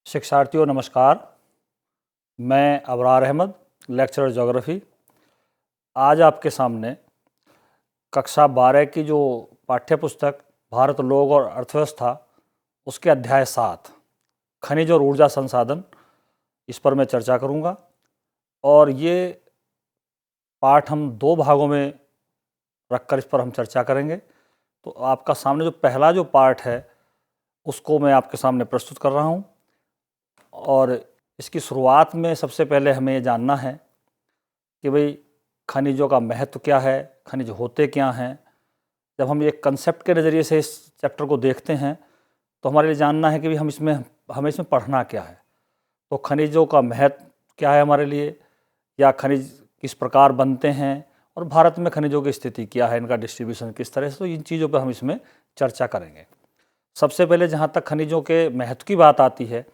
शिक्षार्थियों नमस्कार। मैं अबरार अहमद, लेक्चरर ज्योग्राफी। आज आपके सामने कक्षा 12 की जो पाठ्य पुस्तक भारत लोक और अर्थव्यवस्था उसके अध्याय 7 खनिज और ऊर्जा संसाधन, इस पर मैं चर्चा करूंगा। और ये पाठ हम दो भागों में रखकर इस पर हम चर्चा करेंगे। तो आपका सामने जो पहला जो पार्ट है उसको मैं आपके सामने प्रस्तुत कर रहा हूँ। और इसकी शुरुआत में सबसे पहले हमें ये जानना है कि भाई खनिजों का महत्व क्या है, खनिज होते क्या हैं। जब हम एक कंसेप्ट के नज़रिए से इस चैप्टर को देखते हैं तो हमारे लिए जानना है कि भाई हमें इसमें पढ़ना क्या है। तो खनिजों का महत्व क्या है हमारे लिए, या खनिज किस प्रकार बनते हैं, और भारत में खनिजों की स्थिति क्या है, इनका डिस्ट्रीब्यूशन किस तरह से, तो इन चीज़ों पर हम इसमें चर्चा करेंगे। सबसे पहले जहाँ तक खनिजों के महत्व की बात आती है,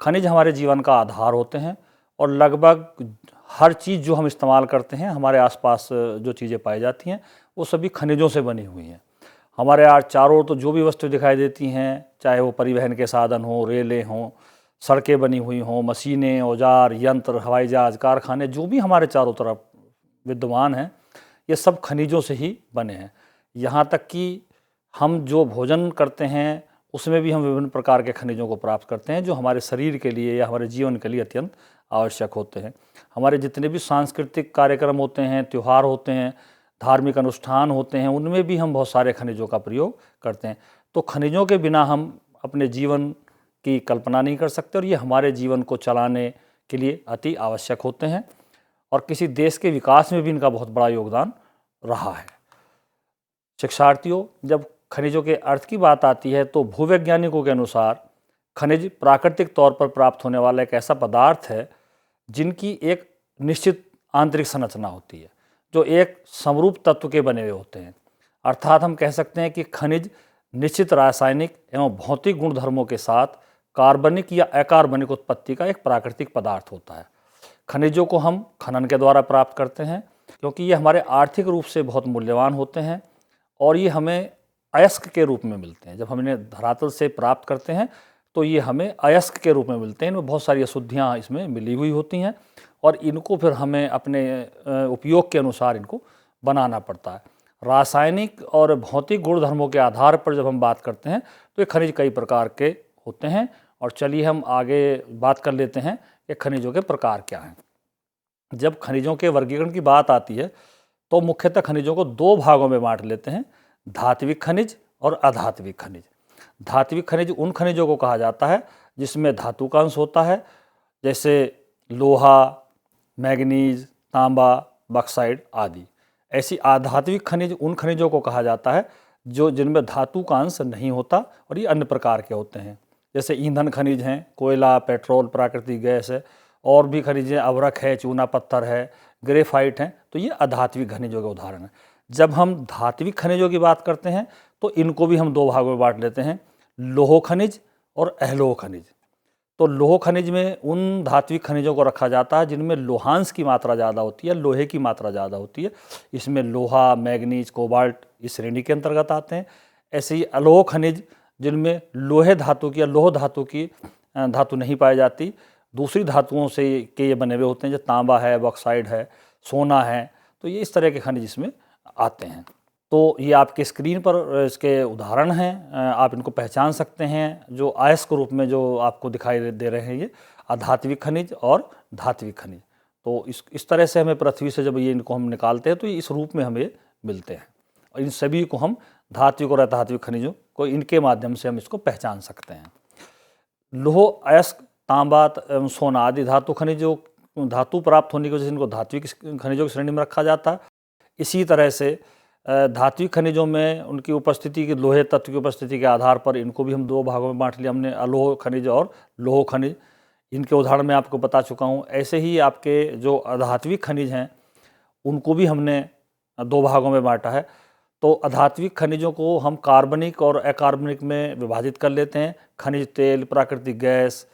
खनिज हमारे जीवन का आधार होते हैं और लगभग हर चीज़ जो हम इस्तेमाल करते हैं, हमारे आसपास जो चीज़ें पाई जाती हैं वो सभी खनिजों से बनी हुई हैं। हमारे आज चारों ओर तो जो भी वस्तु दिखाई देती हैं, चाहे वो परिवहन के साधन हों, रेलें हों, सड़कें बनी हुई हों, मशीनें, औजार, यंत्र, हवाई जहाज, कारखाने, जो भी हमारे चारों तरफ विद्यमान हैं, ये सब खनिजों से ही बने हैं। यहाँ तक कि हम जो भोजन करते हैं उसमें भी हम विभिन्न प्रकार के खनिजों को प्राप्त करते हैं जो हमारे शरीर के लिए या हमारे जीवन के लिए अत्यंत आवश्यक होते हैं। हमारे जितने भी सांस्कृतिक कार्यक्रम होते हैं, त्यौहार होते हैं, धार्मिक अनुष्ठान होते हैं, उनमें भी हम बहुत सारे खनिजों का प्रयोग करते हैं। तो खनिजों के बिना हम अपने जीवन की कल्पना नहीं कर सकते और ये हमारे जीवन को चलाने के लिए अति आवश्यक होते हैं और किसी देश के विकास में भी इनका बहुत बड़ा योगदान रहा है। शिक्षार्थियों, जब खनिजों के अर्थ की बात आती है तो भूवैज्ञानिकों के अनुसार खनिज प्राकृतिक तौर पर प्राप्त होने वाला एक ऐसा पदार्थ है जिनकी एक निश्चित आंतरिक संरचना होती है, जो एक समरूप तत्व के बने हुए होते हैं। अर्थात हम कह सकते हैं कि खनिज निश्चित रासायनिक एवं भौतिक गुणधर्मों के साथ कार्बनिक या अकार्बनिक उत्पत्ति का एक प्राकृतिक पदार्थ होता है। खनिजों को हम खनन के द्वारा प्राप्त करते हैं क्योंकि ये हमारे आर्थिक रूप से बहुत मूल्यवान होते हैं और ये हमें अयस्क के रूप में मिलते हैं। जब हम इन्हें धरातल से प्राप्त करते हैं तो ये हमें अयस्क के रूप में मिलते हैं। इनमें बहुत सारी अशुद्धियाँ इसमें मिली हुई होती हैं और इनको फिर हमें अपने उपयोग के अनुसार इनको बनाना पड़ता है। रासायनिक और भौतिक गुणधर्मों के आधार पर जब हम बात करते हैं तो ये खनिज कई प्रकार के होते हैं। और चलिए हम आगे बात कर लेते हैं कि खनिजों के प्रकार क्या हैं। जब खनिजों के वर्गीकरण की बात आती है तो मुख्यतः खनिजों को दो भागों में बांट लेते हैं, धात्विक खनिज और अधात्विक खनिज। धात्विक खनिज उन खनिजों को कहा जाता है जिसमें धातु का अंश होता है, जैसे लोहा, मैग्नीज, तांबा, बक्साइड आदि। ऐसी अधात्विक खनिज उन खनिजों को कहा जाता है जो जिनमें धातु का अंश नहीं होता और ये अन्य प्रकार के होते हैं, जैसे ईंधन खनिज हैं, कोयला, पेट्रोल, प्राकृतिक गैस है, और भी खनिज हैं, अभ्रक है, चूना पत्थर है, ग्रेफाइट हैं। तो ये अधात्विक खनिजों के उदाहरण हैं। जब हम धात्विक खनिजों की बात करते हैं तो इनको भी हम दो भागों में बांट लेते हैं, लोह खनिज और अलोह खनिज। तो लोह खनिज में उन धात्विक खनिजों को रखा जाता है जिनमें लोहांश की मात्रा ज़्यादा होती है, लोहे की मात्रा ज़्यादा होती है। इसमें लोहा, मैग्नीज, कोबाल्ट इस श्रेणी के अंतर्गत आते हैं। ऐसे ही अलोह खनिज जिनमें लोहे धातु की या लोह धातु की धातु नहीं पाई जाती, दूसरी धातुओं से के ये बने हुए होते हैं, जैसे तांबा है, बॉक्साइड है, सोना है। तो ये इस तरह के खनिज इसमें आते हैं। तो ये आपके स्क्रीन पर इसके उदाहरण हैं, आप इनको पहचान सकते हैं, जो अयस्क रूप में जो आपको दिखाई दे रहे हैं, ये अधात्विक खनिज और धात्विक खनिज। तो इस तरह से हमें पृथ्वी से जब ये इनको हम निकालते हैं तो इस रूप में हमें मिलते हैं और इन सभी को हम धात्विक और अधात्विक खनिजों को इनके माध्यम से हम इसको पहचान सकते हैं। लोह, अयस्क, तांबा एवं सोना आदि धातु प्राप्त होने की वजह से इनको धात्विक खनिजों की श्रेणी में रखा जाता है। इसी तरह से धात्विक खनिजों में उनकी उपस्थिति की, लोहे तत्व की उपस्थिति के आधार पर इनको भी हम दो भागों में बांट लिया हमने, अलोह खनिज और लोह खनिज। इनके उदाहरण मैं आपको बता चुका हूँ। ऐसे ही आपके जो अधात्विक खनिज हैं उनको भी हमने दो भागों में बांटा है। तो अधात्विक खनिजों को हम कार्बनिक और अकार्बनिक में विभाजित कर लेते हैं। खनिज तेल, प्राकृतिक गैस,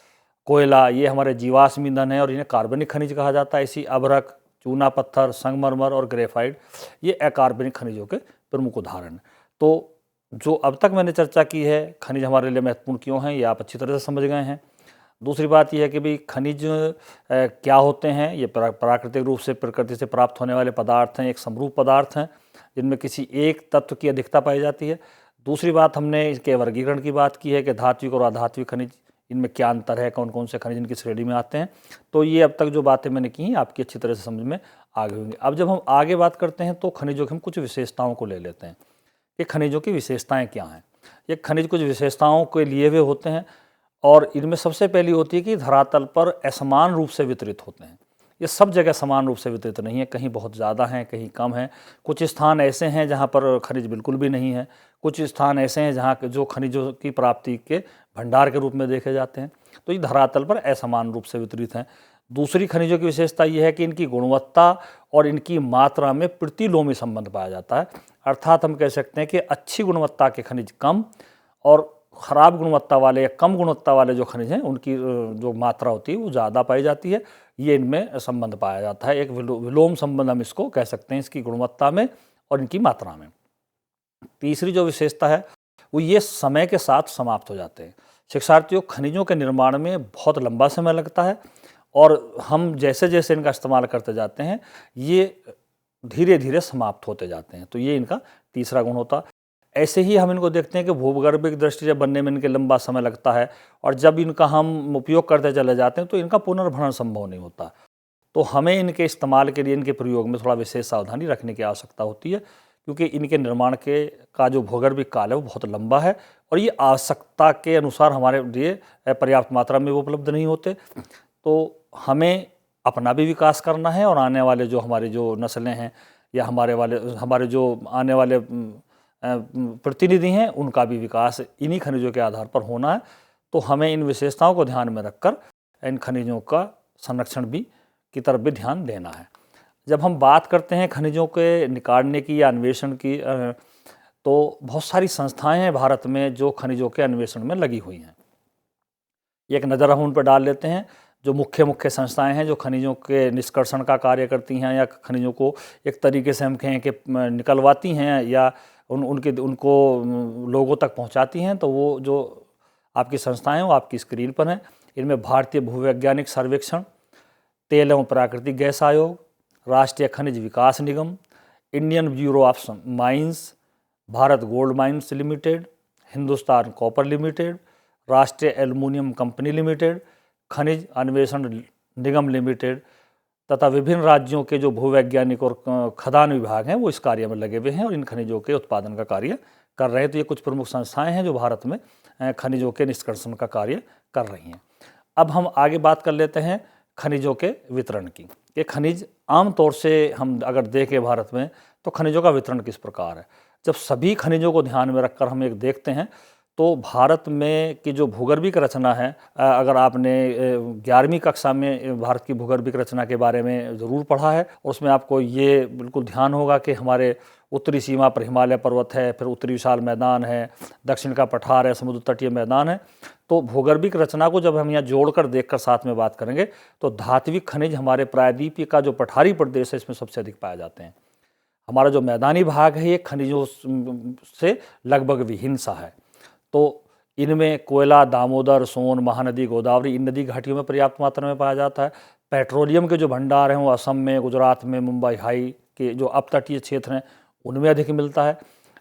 कोयला, ये हमारे जीवाश्म ईंधन है और इन्हें कार्बनिक खनिज कहा जाता है। इसी अभ्रक, चूना पत्थर, संगमरमर और ग्रेफाइट ये अकार्बनिक खनिजों के प्रमुख उदाहरण हैं। तो जो अब तक मैंने चर्चा की है खनिज हमारे लिए महत्वपूर्ण क्यों हैं, ये आप अच्छी तरह से समझ गए हैं। दूसरी बात यह है कि भाई खनिज क्या होते हैं। ये प्राकृतिक रूप से प्रकृति से प्राप्त होने वाले पदार्थ हैं, एक समरूप पदार्थ हैं जिनमें किसी एक तत्व की अधिकता पाई जाती है। दूसरी बात हमने इसके वर्गीकरण की बात की है कि धात्विक और अधात्विक खनिज, इनमें क्या अंतर है, कौन कौन से खनिज इनकी श्रेणी में आते हैं। तो ये अब तक जो बातें मैंने की हैं आपकी अच्छी तरह से समझ में आ गई होंगी। अब जब हम आगे बात करते हैं तो खनिजों की हम कुछ विशेषताओं को ले लेते हैं कि खनिजों की विशेषताएं क्या हैं। ये खनिज कुछ विशेषताओं के लिए हुए होते हैं और इनमें सबसे पहली होती है कि धरातल पर असमान रूप से वितरित होते हैं। ये सब जगह समान रूप से वितरित नहीं है, कहीं बहुत ज़्यादा हैं, कहीं कम हैं। कुछ स्थान ऐसे हैं जहाँ पर खनिज बिल्कुल भी नहीं है, कुछ स्थान ऐसे हैं जहाँ जो खनिजों की प्राप्ति के भंडार के रूप में देखे जाते हैं। तो ये धरातल पर असमान रूप से वितरित हैं। दूसरी खनिजों की विशेषता यह है कि इनकी गुणवत्ता और इनकी मात्रा में प्रतिलोमी संबंध पाया जाता है। अर्थात हम कह सकते हैं कि अच्छी गुणवत्ता के खनिज कम और ख़राब गुणवत्ता वाले या कम गुणवत्ता वाले जो खनिज हैं उनकी जो मात्रा होती है वो ज़्यादा पाई जाती है। ये इनमें संबंध पाया जाता है, एक विलोम संबंध हम इसको कह सकते हैं, इसकी गुणवत्ता में और इनकी मात्रा में। तीसरी जो विशेषता है वो ये समय के साथ समाप्त हो जाते हैं। शिक्षार्थियों, खनिजों के निर्माण में बहुत लंबा समय लगता है और हम जैसे जैसे इनका इस्तेमाल करते जाते हैं ये धीरे धीरे समाप्त होते जाते हैं। तो ये इनका तीसरा गुण होता है। ऐसे ही हम इनको देखते हैं कि भूगर्भिक दृष्टि से बनने में इनके लंबा समय लगता है और जब इनका हम उपयोग करते चले जाते हैं तो इनका पुनर्भरण संभव नहीं होता। तो हमें इनके इस्तेमाल के लिए, इनके प्रयोग में थोड़ा विशेष सावधानी रखने की आवश्यकता होती है, क्योंकि इनके निर्माण का जो भूगर्भिक काल है वो बहुत लंबा है और ये आवश्यकता के अनुसार हमारे लिए पर्याप्त मात्रा में वो उपलब्ध नहीं होते। तो हमें अपना भी विकास करना है और आने वाले जो हमारी जो नस्लें हैं या हमारे जो आने वाले प्रतिनिधि हैं उनका भी विकास इन्हीं खनिजों के आधार पर होना है। तो हमें इन विशेषताओं को ध्यान में रखकर इन खनिजों का संरक्षण भी की तरफ भी ध्यान देना है। जब हम बात करते हैं खनिजों के निकालने की या अन्वेषण की, तो बहुत सारी संस्थाएं हैं भारत में जो खनिजों के अन्वेषण में लगी हुई हैं। एक नज़र हम उन पर डाल लेते हैं। जो मुख्य संस्थाएं हैं जो खनिजों के निष्कर्षण का कार्य करती हैं या खनिजों को एक तरीके से हम कहें कि निकलवाती हैं या उनको लोगों तक पहुंचाती हैं, तो वो जो आपकी संस्थाएं हैं वो आपकी स्क्रीन पर हैं। इनमें भारतीय भूवैज्ञानिक सर्वेक्षण, तेल एवं प्राकृतिक गैस आयोग, राष्ट्रीय खनिज विकास निगम, Indian bureau of mines, Bharat gold mines limited, Hindustan copper limited, राष्ट्रीय एल्युमिनियम कंपनी लिमिटेड, खनिज अन्वेषण निगम लिमिटेड तथा विभिन्न राज्यों के जो भूवैज्ञानिक और खदान विभाग हैं वो इस कार्य में लगे हुए हैं और इन खनिजों के उत्पादन का कार्य कर रहे हैं। तो ये कुछ प्रमुख संस्थाएं हैं जो भारत में खनिजों के निष्कर्षण का कार्य कर रही हैं। अब हम आगे बात कर लेते हैं खनिजों के वितरण की। ये खनिज आमतौर से हम अगर देखें भारत में तो खनिजों का वितरण किस प्रकार है। जब सभी खनिजों को ध्यान में रखकर हम एक देखते हैं तो भारत में की जो भूगर्भिक रचना है, अगर आपने 11वीं कक्षा में भारत की भूगर्भिक रचना के बारे में ज़रूर पढ़ा है, उसमें आपको ये बिल्कुल ध्यान होगा कि हमारे उत्तरी सीमा पर हिमालय पर्वत है, फिर उत्तरी विशाल मैदान है, दक्षिण का पठार है, समुद्र तटीय मैदान है। तो भूगर्भिक रचना को जब हम यहाँ जोड़कर देखकर साथ में बात करेंगे तो धात्विक खनिज हमारे प्रायद्वीपीय का जो पठारी प्रदेश है इसमें सबसे अधिक पाए जाते हैं। हमारा जो मैदानी भाग है ये खनिजों से लगभग विहीन सा है। तो इनमें कोयला, दामोदर, सोन, महानदी, गोदावरी इन नदी घाटियों में पर्याप्त मात्रा में पाया जाता है। पेट्रोलियम के जो भंडार हैं वो असम में, गुजरात में, मुंबई हाई के जो अपतटीय क्षेत्र हैं उनमें अधिक मिलता है।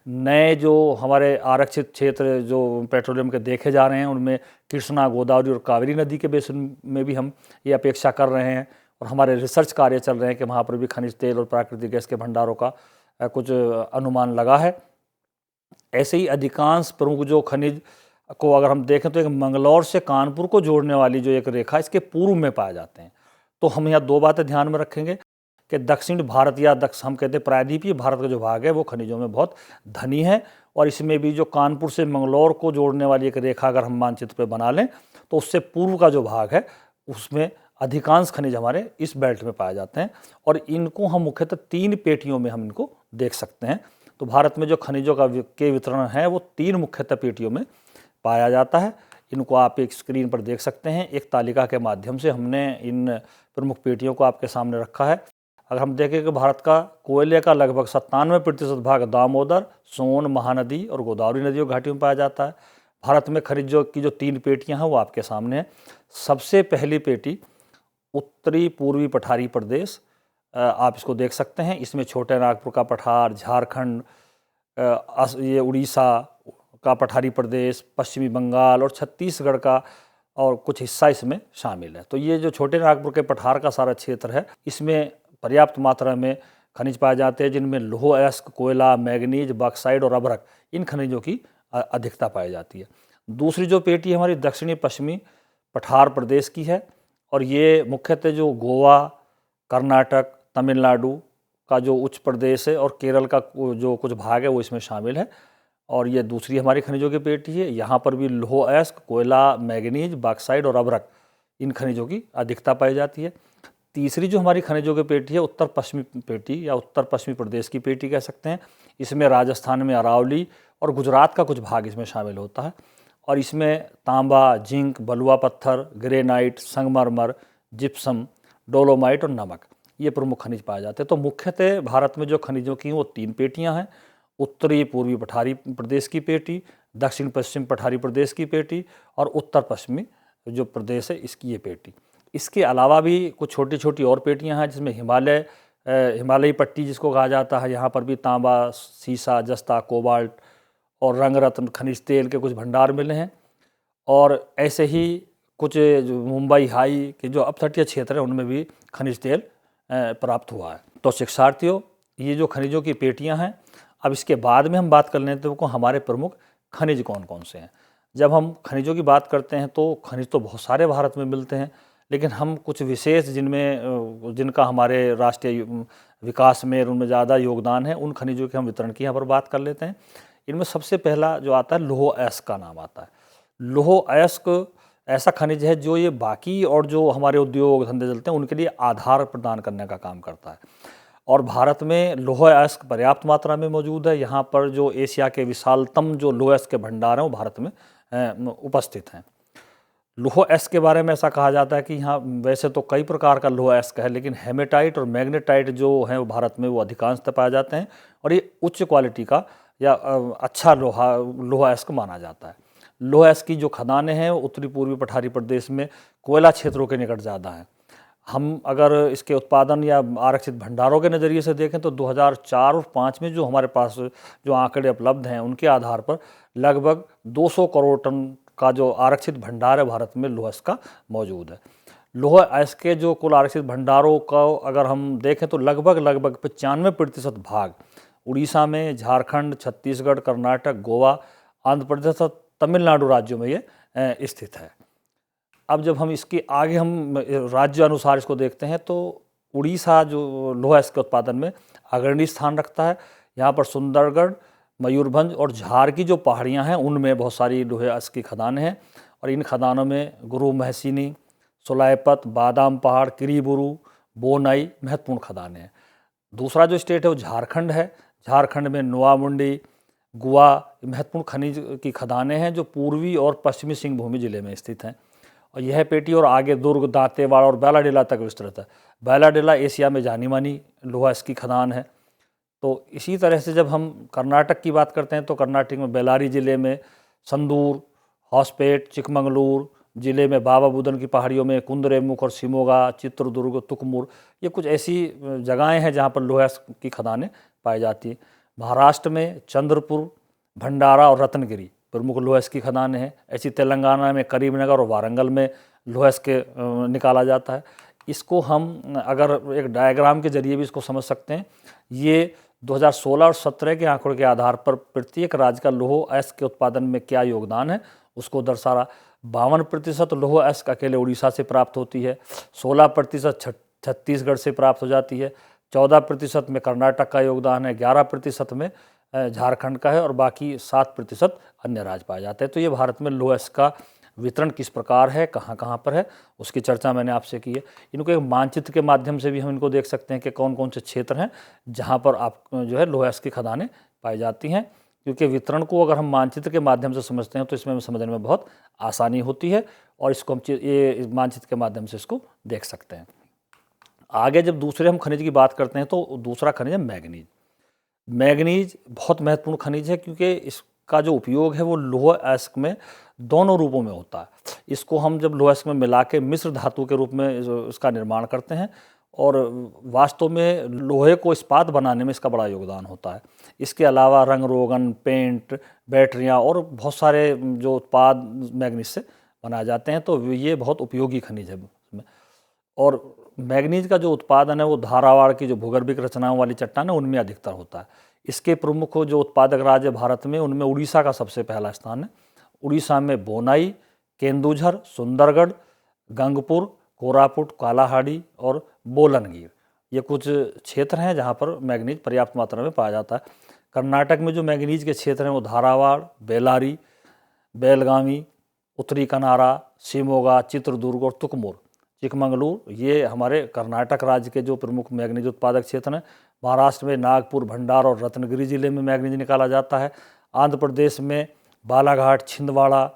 नए जो हमारे आरक्षित क्षेत्र जो पेट्रोलियम के देखे जा रहे हैं उनमें कृष्णा, गोदावरी और कावेरी नदी के बेसिन में भी हम ये अपेक्षा कर रहे हैं और हमारे रिसर्च कार्य चल रहे हैं कि वहाँ पर भी खनिज तेल और प्राकृतिक गैस के भंडारों का कुछ अनुमान लगा है। ऐसे ही अधिकांश प्रमुख जो खनिज को अगर हम देखें तो एक मंगलौर से कानपुर को जोड़ने वाली जो एक रेखा इसके पूर्व में पाए जाते हैं। तो हम यहाँ दो बातें ध्यान में रखेंगे कि दक्षिण भारत या हम कहते हैं प्रायद्वीपीय भारत का जो भाग है वो खनिजों में बहुत धनी है और इसमें भी जो कानपुर से मंगलौर को जोड़ने वाली एक रेखा अगर हम मानचित्र पे बना लें तो उससे पूर्व का जो भाग है उसमें अधिकांश खनिज हमारे इस बेल्ट में पाए जाते हैं और इनको हम मुख्यतः 3 पेटियों में हम इनको देख सकते हैं। तो भारत में जो खनिजों के वितरण है वो 3 मुख्यतः पेटियों में पाया जाता है। इनको आप एक स्क्रीन पर देख सकते हैं। एक तालिका के माध्यम से हमने इन प्रमुख पेटियों को आपके सामने रखा है। अगर हम देखें कि भारत का कोयले का लगभग 97% भाग दामोदर, सोन, महानदी और गोदावरी नदियों घाटियों में पाया जाता है। भारत में खनिजों की जो 3 पेटियां हैं वो आपके सामने हैं। सबसे पहली पेटी उत्तरी पूर्वी पठारी प्रदेश, आप इसको देख सकते हैं। इसमें छोटे नागपुर का पठार, झारखंड, ये उड़ीसा का पठारी प्रदेश, पश्चिमी बंगाल और छत्तीसगढ़ का और कुछ हिस्सा इसमें शामिल है। तो ये जो छोटे नागपुर के पठार का सारा क्षेत्र है, इसमें पर्याप्त मात्रा में खनिज पाए जाते हैं, जिनमें लौह अयस्क, कोयला, मैग्नीज, बॉक्साइट और अभ्रक, इन खनिजों की अधिकता पाई जाती है। दूसरी जो पेटी हमारी दक्षिणी पश्चिमी पठार प्रदेश की है, और ये मुख्यतः जो गोवा, कर्नाटक, तमिलनाडु का जो उच्च प्रदेश है और केरल का जो कुछ भाग है वो इसमें शामिल है। और ये दूसरी हमारी खनिजों की पेटी है। यहाँ पर भी लौह अयस्क, कोयला, मैग्नीज, बॉक्साइट और अभ्रक, इन खनिजों की अधिकता पाई जाती है। तीसरी जो हमारी खनिजों की पेटी है उत्तर पश्चिमी पेटी या उत्तर पश्चिमी प्रदेश की पेटी कह सकते हैं। इसमें राजस्थान में अरावली और गुजरात का कुछ भाग इसमें शामिल होता है। और इसमें तांबा, जिंक, बलुआ पत्थर, ग्रेनाइट, संगमरमर, जिप्सम, डोलोमाइट और नमक, ये प्रमुख खनिज पाए जाते हैं। तो मुख्यतः भारत में जो खनिजों की वो 3 पेटियां हैं, उत्तरी पूर्वी पठारी प्रदेश की पेटी, दक्षिण पश्चिम पठारी प्रदेश की पेटी और उत्तर पश्चिमी जो प्रदेश है इसकी ये पेटी। इसके अलावा भी कुछ छोटी छोटी और पेटियां हैं, जिसमें हिमालयी पट्टी जिसको कहा जाता है, यहाँ पर भी तांबा, सीसा, जस्ता, कोबाल्ट और रंगरत्न खनिज तेल के कुछ भंडार मिले हैं। और ऐसे ही कुछ जो मुंबई हाई के जो अपतटीय क्षेत्र है उनमें भी खनिज तेल प्राप्त हुआ है। तो शिक्षार्थियों, ये जो खनिजों की पेटियां हैं, अब इसके बाद में हम बात कर लेते हैं हमारे प्रमुख खनिज कौन कौन से हैं। जब हम खनिजों की बात करते हैं तो खनिज तो बहुत सारे भारत में मिलते हैं, लेकिन हम कुछ विशेष जिनका हमारे राष्ट्रीय विकास में उनमें ज़्यादा योगदान है, उन खनिजों के हम वितरण की यहाँ पर बात कर लेते हैं। इनमें सबसे पहला जो आता है लौह अयस्क का नाम आता है। लौह अयस्क ऐसा खनिज है जो ये बाकी और जो हमारे उद्योग धंधे चलते हैं उनके लिए आधार प्रदान करने का काम करता है। और भारत में लौह अयस्क पर्याप्त मात्रा में मौजूद है। यहाँ पर जो एशिया के विशालतम जो लौह अयस्क के भंडार हैं वो भारत में उपस्थित हैं। लौह अयस्क के बारे में ऐसा कहा जाता है कि यहाँ वैसे तो कई प्रकार का लौह अयस्क है, लेकिन हेमेटाइट और मैग्नेटाइट जो हैं वो भारत में वो अधिकांशतः पाए जाते हैं, और ये उच्च क्वालिटी का या अच्छा लौह अयस्क माना जाता है। लौह अयस्क की जो खदानें हैं उत्तरी पूर्वी पठारी प्रदेश में कोयला क्षेत्रों के निकट ज़्यादा हैं। हम अगर इसके उत्पादन या आरक्षित भंडारों के नज़रिए से देखें तो 2004 और 5 में जो हमारे पास जो आंकड़े उपलब्ध हैं उनके आधार पर लगभग 200 करोड़ टन का जो आरक्षित भंडार है भारत में लौह अयस्क का मौजूद है। लौह अयस्क के जो कुल आरक्षित भंडारों का अगर हम देखें तो लगभग 95% भाग उड़ीसा में, झारखंड, छत्तीसगढ़, कर्नाटक, गोवा, आंध्र प्रदेश और तमिलनाडु राज्यों में ये स्थित है। अब जब हम इसके आगे हम राज्य अनुसार इसको देखते हैं तो उड़ीसा जो लौह अयस्क के उत्पादन में अग्रणी स्थान रखता है। यहाँ पर सुंदरगढ़, मयूरभंज और झार की जो पहाड़ियाँ हैं उनमें बहुत सारी लौह अयस्क की खदानें हैं, और इन खदानों में गुरु महसीनी, सोलायपत, बादाम पहाड़, किरीबुरु, बोनाई महत्वपूर्ण खदानें हैं। दूसरा जो स्टेट है वो झारखंड है। झारखंड में नोवामुंडी, गुआ महत्वपूर्ण खनिज की खदानें हैं जो पूर्वी और पश्चिमी सिंहभूम जिले में स्थित हैं। और यह पेटी और आगे दुर्ग, दांतेवाड़ा और बैलाडेला तक विस्तृत है। बैलाडेला एशिया में जानी मानी लौह अयस्क की खदान है। तो इसी तरह से जब हम कर्नाटक की बात करते हैं तो कर्नाटक में बेलारी ज़िले में संदूर, हॉसपेट, चिकमंगलूर ज़िले में बाबा बुदन की पहाड़ियों में कुंद्रेमुख और शिमोगा, चित्रदुर्ग, तुकमुर, ये कुछ ऐसी जगहें हैं जहाँ पर लौह अयस्क की खदानें पाई जाती हैं। महाराष्ट्र में चंद्रपुर, भंडारा और रत्नगिरी प्रमुख लौह अयस्क की खदानें हैं। ऐसी तेलंगाना में करीमनगर और वारंगल में लौह अयस्क निकाला जाता है। इसको हम अगर एक डायग्राम के जरिए भी इसको समझ सकते हैं। ये 2016 और 17 के आंकड़ों के आधार पर प्रत्येक राज्य का लौह अयस्क के उत्पादन में क्या योगदान है उसको दर्शा रहा। 52% लौह अयस्क अकेले उड़ीसा से प्राप्त होती है, 16% छत्तीसगढ़ से प्राप्त हो जाती है, 14% में कर्नाटक का योगदान है, 11% में झारखंड का है और बाकी 7% अन्य राज्य पाए जाते हैं। तो ये भारत में लौह अयस्क का वितरण किस प्रकार है, कहाँ कहाँ पर है, उसकी चर्चा मैंने आपसे की है। इनको एक मानचित्र के माध्यम से भी हम इनको देख सकते हैं कि कौन कौन से क्षेत्र हैं जहाँ पर आप जो है लौह अयस्क की खदानें पाई जाती हैं, क्योंकि वितरण को अगर हम मानचित्र के माध्यम से समझते हैं तो इसमें समझने में बहुत आसानी होती है और इसको हम ये मानचित्र के माध्यम से इसको देख सकते हैं। आगे जब दूसरे हम खनिज की बात करते हैं तो दूसरा खनिज है मैग्नीज। मैग्नीज बहुत महत्वपूर्ण खनिज है क्योंकि का जो उपयोग है वो लौह अयस्क में दोनों रूपों में होता है। इसको हम जब लौह अयस्क में मिला के मिश्र धातु के रूप में इसका निर्माण करते हैं और वास्तव में लोहे को इस्पात बनाने में इसका बड़ा योगदान होता है। इसके अलावा रंग रोगन, पेंट, बैटरियाँ और बहुत सारे जो उत्पाद मैग्नीज से बनाए जाते हैं, तो ये बहुत उपयोगी खनिज है। और मैग्नीज का जो उत्पादन है वो धारावाड़ की जो भूगर्भिक रचनाओं वाली चट्टान है उनमें अधिकतर होता है। इसके प्रमुख जो उत्पादक राज्य भारत में, उनमें उड़ीसा का सबसे पहला स्थान है। उड़ीसा में बोनाई, केंदुझर, सुंदरगढ़, गंगपुर, कोरापुट, कालाहांडी और बोलनगिर ये कुछ क्षेत्र हैं जहाँ पर मैग्नीज पर्याप्त मात्रा में पाया जाता है। कर्नाटक में जो मैग्नीज के क्षेत्र हैं वो धारावाड़, बेलारी, बेलगामी, उत्तरी कनारा, शिमोगा, चित्रदुर्ग और तुकमूर, चिकमंगलूर, ये हमारे कर्नाटक राज्य के जो प्रमुख मैग्नीज उत्पादक क्षेत्र हैं। महाराष्ट्र में नागपुर, भंडार और रत्नगिरी जिले में मैग्नीज निकाला जाता है। आंध्र प्रदेश में बालाघाट, छिंदवाड़ा,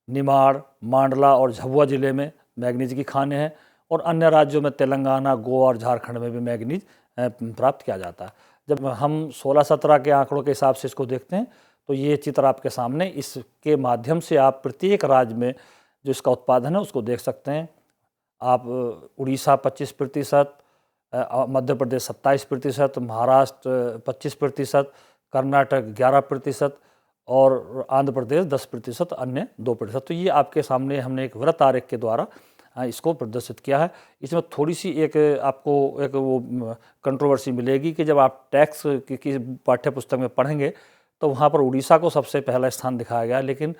निमाड़, मांडला और झाबुआ जिले में मैग्नीज की खानें हैं। और अन्य राज्यों में तेलंगाना, गोवा और झारखंड में भी मैग्नीज प्राप्त किया जाता है। जब हम 16-17 के आंकड़ों के हिसाब से इसको देखते हैं तो ये चित्र आपके सामने, इसके माध्यम से आप प्रत्येक राज्य में जो इसका उत्पादन है उसको देख सकते हैं। आप उड़ीसा 25%, मध्य प्रदेश 27%, महाराष्ट्र 25%, कर्नाटक 11% और आंध्र प्रदेश 10%, अन्य 2%। तो ये आपके सामने हमने एक वृत्त आरेख के द्वारा इसको प्रदर्शित किया है। इसमें थोड़ी सी एक आपको एक वो कंट्रोवर्सी मिलेगी कि जब आप टैक्स की पाठ्य पुस्तक में पढ़ेंगे तो वहाँ पर उड़ीसा को सबसे पहला स्थान दिखाया गया, लेकिन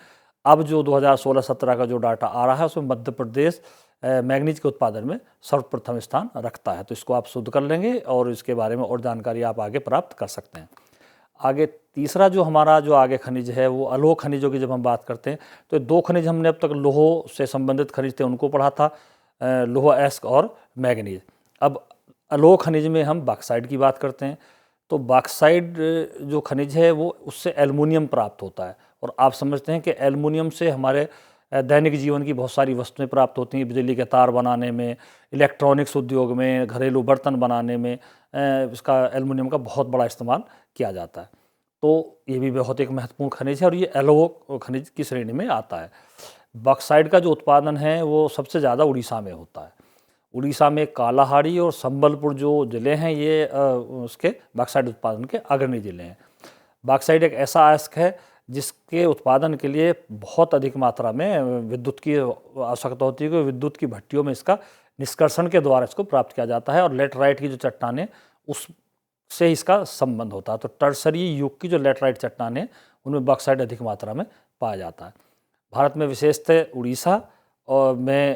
अब जो 2016-17 का जो डाटा आ रहा है उसमें मध्य प्रदेश मैग्नीज के उत्पादन में सर्वप्रथम स्थान रखता है। तो इसको आप शुद्ध कर लेंगे और इसके बारे में और जानकारी आप आगे प्राप्त कर सकते हैं। आगे तीसरा जो हमारा जो आगे खनिज है वो अलोह खनिजों की जब हम बात करते हैं तो 2 खनिज हमने अब तक लोह से संबंधित खनिज थे उनको पढ़ा था, लोह अयस्क और मैग्नीज। अब अलोह खनिज में हम बॉक्साइट की बात करते हैं। तो बॉक्साइट जो खनिज है वो उससे एल्युमिनियम प्राप्त होता है और आप समझते हैं कि एल्युमिनियम से हमारे दैनिक जीवन की बहुत सारी वस्तुएं प्राप्त होती हैं। बिजली के तार बनाने में, इलेक्ट्रॉनिक्स उद्योग में, घरेलू बर्तन बनाने में इसका एल्युमिनियम का बहुत बड़ा इस्तेमाल किया जाता है। तो ये भी बहुत एक महत्वपूर्ण खनिज है और ये अलोह खनिज की श्रेणी में आता है। बॉक्साइट का जो उत्पादन है वो सबसे ज़्यादा उड़ीसा में होता है। उड़ीसा में कालाहांडी और संबलपुर जो ज़िले हैं ये उसके बॉक्साइट उत्पादन के अग्रणी ज़िले हैं। बॉक्साइट एक ऐसा अयस्क है जिसके उत्पादन के लिए बहुत अधिक मात्रा में विद्युत की आवश्यकता होती है, क्योंकि विद्युत की भट्टियों में इसका निष्कर्षण के द्वारा इसको प्राप्त किया जाता है और लेटराइट की जो चट्टानें उससे इसका संबंध होता है। तो टर्सरी युग की जो लेटराइट चट्टानें उनमें बॉक्साइट अधिक मात्रा में पाया जाता है। भारत में विशेषतः उड़ीसा और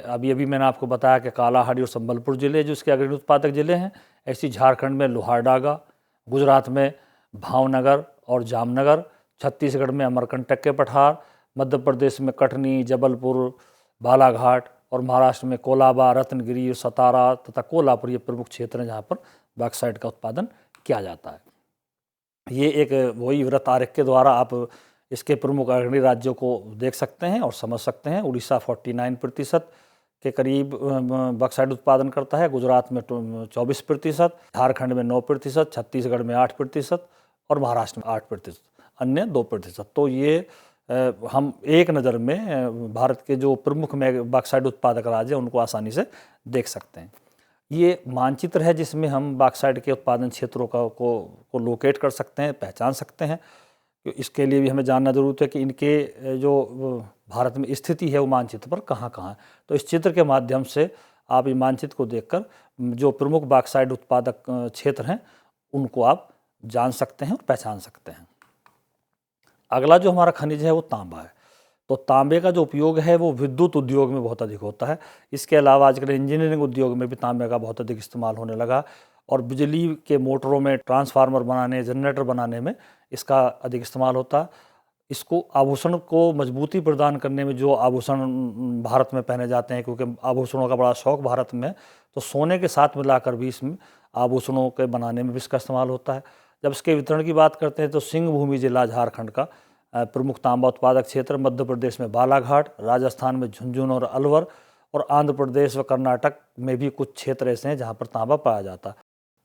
अभी मैंने आपको बताया कि कालाहांडी और संबलपुर ज़िले जो इसके अग्रणी उत्पादक ज़िले हैं। ऐसी झारखंड में लोहारडागा, गुजरात में भावनगर और जामनगर, छत्तीसगढ़ में अमरकंटक के पठार, मध्य प्रदेश में कटनी, जबलपुर, बालाघाट और महाराष्ट्र में कोलाबा, रत्नगिरी, सतारा तथा कोल्हापुर ये प्रमुख क्षेत्र हैं जहाँ पर बॉक्साइट का उत्पादन किया जाता है। ये एक वही वृत्त आरेख के द्वारा आप इसके प्रमुख अग्रणी राज्यों को देख सकते हैं और समझ सकते हैं। उड़ीसा 49% के करीब बॉक्साइट उत्पादन करता है, गुजरात में 24%, झारखंड में 9%, छत्तीसगढ़ में 8% और महाराष्ट्र में 8%, अन्य 2%। तो ये हम एक नज़र में भारत के जो प्रमुख बॉक्साइट उत्पादक राज्य हैं उनको आसानी से देख सकते हैं। ये मानचित्र है जिसमें हम बॉक्साइट के उत्पादन क्षेत्रों को लोकेट कर सकते हैं, पहचान सकते हैं। इसके लिए भी हमें जानना जरूरत है कि इनके जो भारत में स्थिति है वो मानचित्र पर कहाँ कहाँ है। तो इस चित्र के माध्यम से आप ये मानचित्र को देखकर जो प्रमुख बॉक्साइट उत्पादक क्षेत्र हैं उनको आप जान सकते हैं और पहचान सकते हैं। अगला जो हमारा खनिज है वो तांबा है। तो तांबे का जो उपयोग है वो विद्युत उद्योग में बहुत अधिक होता है। इसके अलावा आजकल इंजीनियरिंग उद्योग में भी तांबे का बहुत अधिक इस्तेमाल होने लगा और बिजली के मोटरों में ट्रांसफार्मर बनाने, जनरेटर बनाने में इसका अधिक इस्तेमाल होता है। इसको आभूषण को मजबूती प्रदान करने में, जो आभूषण भारत में पहने जाते हैं, क्योंकि आभूषणों का बड़ा शौक भारत में, तो सोने के साथ मिलाकर भी इसमें आभूषणों के बनाने में भी इसका इस्तेमाल होता है। जब इसके वितरण की बात करते हैं तो सिंहभूमि जिला झारखंड का प्रमुख तांबा उत्पादक क्षेत्र, मध्य प्रदेश में बालाघाट, राजस्थान में झुंझुनू और अलवर और आंध्र प्रदेश व कर्नाटक में भी कुछ क्षेत्र ऐसे हैं जहाँ पर तांबा पाया जाता है।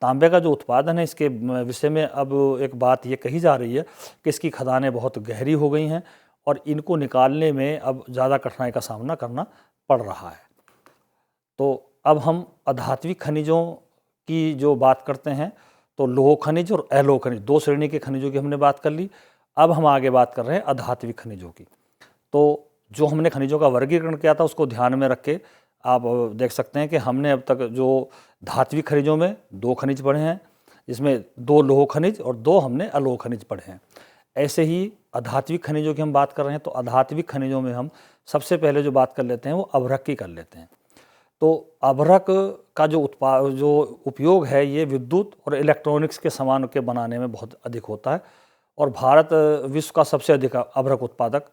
तांबे का जो उत्पादन है, इसके विषय में अब एक बात ये कही जा रही है कि इसकी खदानें बहुत गहरी हो गई हैं और इनको निकालने में अब ज़्यादा कठिनाई का सामना करना पड़ रहा है। तो अब हम अधात्विक खनिजों की जो बात करते हैं, तो लोह खनिज और अलोह खनिज, दो श्रेणी के खनिजों की हमने बात कर ली। अब हम आगे बात कर रहे हैं अधात्विक खनिजों की। तो जो हमने खनिजों का वर्गीकरण किया था उसको ध्यान में रख के आप देख सकते हैं कि हमने अब तक जो धात्विक खनिजों में 2 खनिज पढ़े हैं, जिसमें 2 लोह खनिज और 2 हमने अलोह खनिज पढ़े हैं। ऐसे ही अधात्विक खनिजों की हम बात कर रहे हैं, तो अधात्विक खनिजों में हम सबसे पहले जो बात कर लेते हैं वो अभ्रक की कर लेते हैं। तो अभ्रक का जो उपयोग है, ये विद्युत और इलेक्ट्रॉनिक्स के सामान के बनाने में बहुत अधिक होता है और भारत विश्व का सबसे अधिक अभ्रक उत्पादक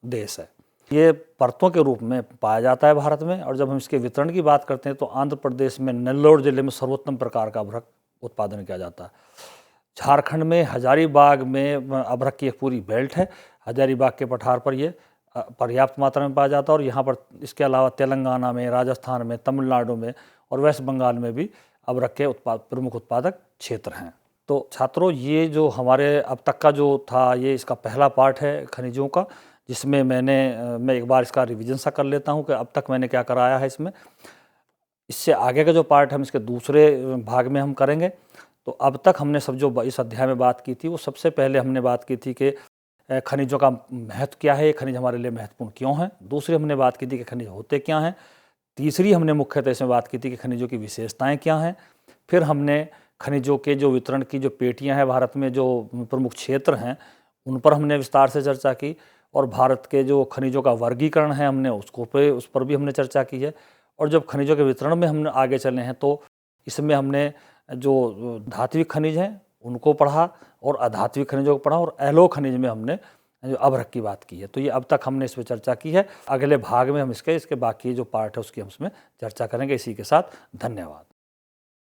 देश है। ये परतों के रूप में पाया जाता है भारत में, और जब हम इसके वितरण की बात करते हैं तो आंध्र प्रदेश में नेल्लोर जिले में सर्वोत्तम प्रकार का अभ्रक उत्पादन किया जाता है। झारखंड में हजारीबाग में अभ्रक की एक पूरी बेल्ट है। हजारीबाग के पठार पर ये पर्याप्त मात्रा में पाया जाता है और यहाँ पर इसके अलावा तेलंगाना में, राजस्थान में, तमिलनाडु में और वेस्ट बंगाल में भी अभ्रक के प्रमुख उत्पादक क्षेत्र हैं। तो छात्रों, ये जो हमारे अब तक का जो था, ये इसका पहला पार्ट है खनिजों का, जिसमें मैं एक बार इसका रिवीजन सा कर लेता हूँ कि अब तक मैंने क्या कराया है इसमें। इससे आगे का जो पार्ट हम इसके दूसरे भाग में हम करेंगे। तो अब तक हमने सब जो इस अध्याय में बात की थी, वो सबसे पहले हमने बात की थी कि खनिजों का महत्व क्या है, खनिज हमारे लिए महत्वपूर्ण क्यों हैं। दूसरी हमने बात की थी कि खनिज होते क्या हैं। तीसरी हमने मुख्यतः इसमें बात की थी कि खनिजों की विशेषताएं क्या हैं। फिर हमने खनिजों के जो वितरण की जो पेटियां हैं भारत में, जो प्रमुख क्षेत्र हैं, उन पर हमने विस्तार से चर्चा की। और भारत के जो खनिजों का वर्गीकरण है, हमने उस पर भी हमने चर्चा की है। और जब खनिजों के वितरण में हम आगे चले हैं, तो इसमें हमने जो धात्विक खनिज हैं उनको पढ़ा और अधात्विक खनिजों को पढ़ा, और अलोह खनिज में हमने जो अभ्रक की बात की है। तो ये अब तक हमने इस पर चर्चा की है। अगले भाग में हम इसके बाकी जो पार्ट है उसकी हम उसमें चर्चा करेंगे। इसी के साथ धन्यवाद।